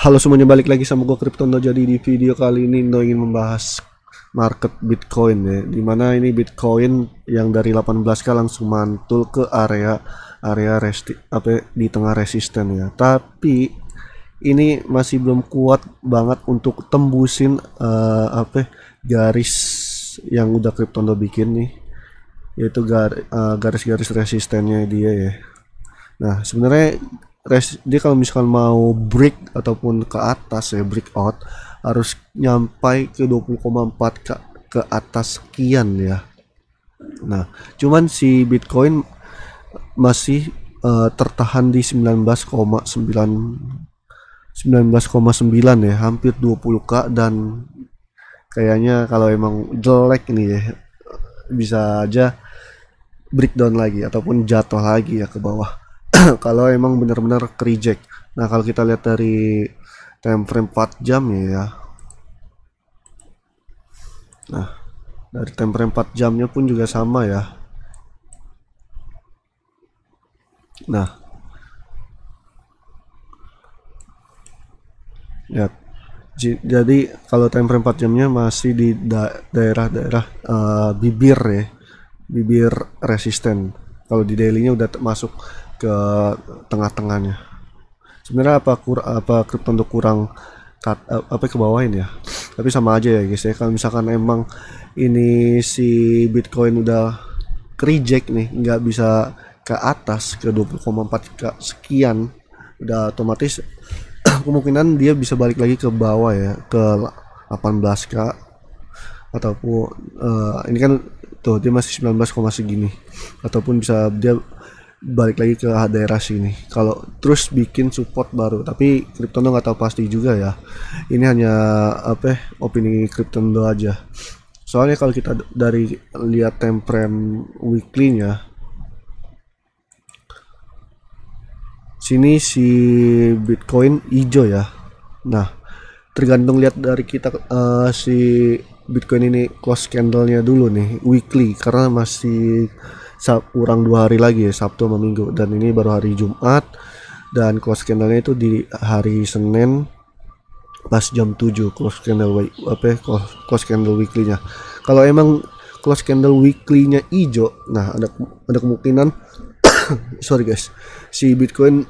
Halo semuanya, balik lagi sama gue Kryptondo. Jadi di video kali ini Indo ingin membahas market Bitcoin ya. Dimana ini Bitcoin yang dari 18K langsung mantul ke area di tengah resisten ya. Tapi ini masih belum kuat banget untuk tembusin garis yang udah Kryptondo bikin nih, yaitu garis-garis resistennya dia ya. Nah, sebenarnya dia kalau misalkan mau break ataupun ke atas ya, breakout, harus nyampai ke 20,4 ke atas sekian ya. Nah, cuman si Bitcoin masih tertahan di 19,9 ya, hampir 20K, dan kayaknya kalau emang jelek nih ya, bisa aja breakdown lagi ataupun jatuh lagi ya ke bawah. Kalau emang benar-benar reject. Nah, kalau kita lihat dari time frame 4 jam ya. Nah, dari time frame 4 jamnya pun juga sama ya. Nah, ya. Jadi kalau time frame 4 jamnya masih di daerah-daerah bibir ya. Bibir resisten. Kalau di dailynya udah masuk ke tengah-tengahnya. Sebenarnya apa kripto untuk kurang ke bawahin ya, tapi sama aja ya guys ya. Kalau misalkan emang ini si Bitcoin udah reject nih, nggak bisa ke atas ke 20,4 ke sekian, udah otomatis kemungkinan dia bisa balik lagi ke bawah ya, ke 18K, ataupun ini kan tuh dia masih 19, segini, ataupun bisa dia balik lagi ke daerah sini kalau terus bikin support baru. Tapi Kryptondo nggak tahu pasti juga ya, ini hanya opini Kryptondo aja. Soalnya kalau kita dari lihat time frame weekly-nya, sini si Bitcoin hijau ya. Nah, tergantung lihat dari kita si Bitcoin ini close candle-nya dulu nih weekly, karena masih kurang 2 hari lagi ya, Sabtu sama Minggu, dan ini baru hari Jumat, dan close candle-nya itu di hari Senin pas jam 7 close candle close candle weekly-nya. Kalau emang close candle weekly-nya hijau, nah ada kemungkinan sorry guys, si Bitcoin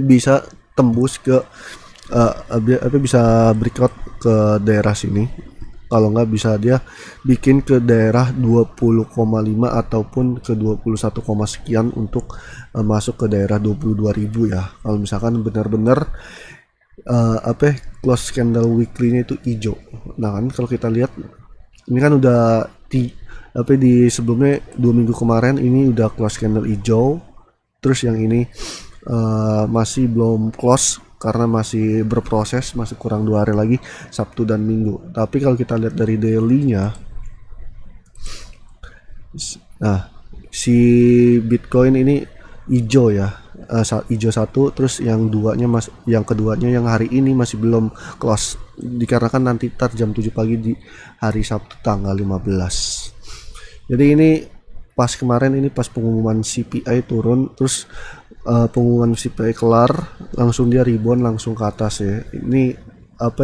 bisa tembus ke bisa breakout ke daerah sini. Kalau nggak bisa dia bikin ke daerah 20,5 ataupun ke 21, sekian untuk masuk ke daerah 22.000 ya. Kalau misalkan benar-benar close candle weekly-nya itu hijau. Nah kan kalau kita lihat ini kan udah di sebelumnya 2 minggu kemarin ini udah close candle hijau, terus yang ini masih belum close karena masih berproses, masih kurang 2 hari lagi, Sabtu dan Minggu. Tapi kalau kita lihat dari daily-nya, nah si Bitcoin ini hijau ya, hijau satu, terus yang keduanya yang hari ini masih belum close, dikarenakan nanti jam 7 pagi di hari Sabtu tanggal 15. Jadi ini pas kemarin ini pas pengumuman CPI turun, terus pengumuman CPI kelar, langsung dia rebound langsung ke atas ya. Ini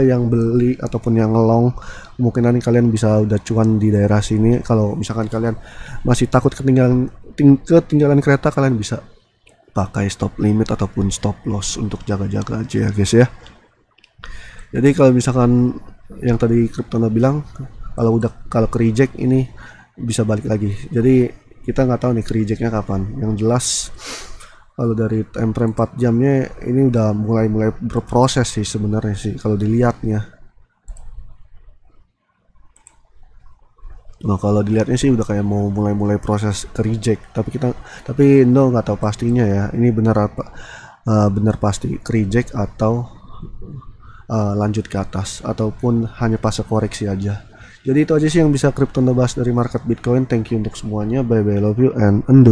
yang beli ataupun yang ngelong, kemungkinan kalian bisa udah cuan di daerah sini. Kalau misalkan kalian masih takut ketinggalan kereta, kalian bisa pakai stop limit ataupun stop loss untuk jaga-jaga aja ya guys ya. Jadi kalau misalkan yang tadi Kryptono bilang, kalau ke reject ini bisa balik lagi. Jadi kita nggak tahu nih ke rejectnya kapan. Yang jelas kalau dari time frame 4 jamnya ini udah mulai berproses sih sebenarnya sih kalau dilihatnya. Nah, kalau dilihatnya sih udah kayak mau mulai proses ke reject, tapi nggak tahu pastinya ya. Ini benar pasti ke reject atau lanjut ke atas, ataupun hanya fase koreksi aja. Jadi itu aja sih yang bisa Kryptondo bahas dari market Bitcoin. Thank you untuk semuanya. Bye bye, love you and undo.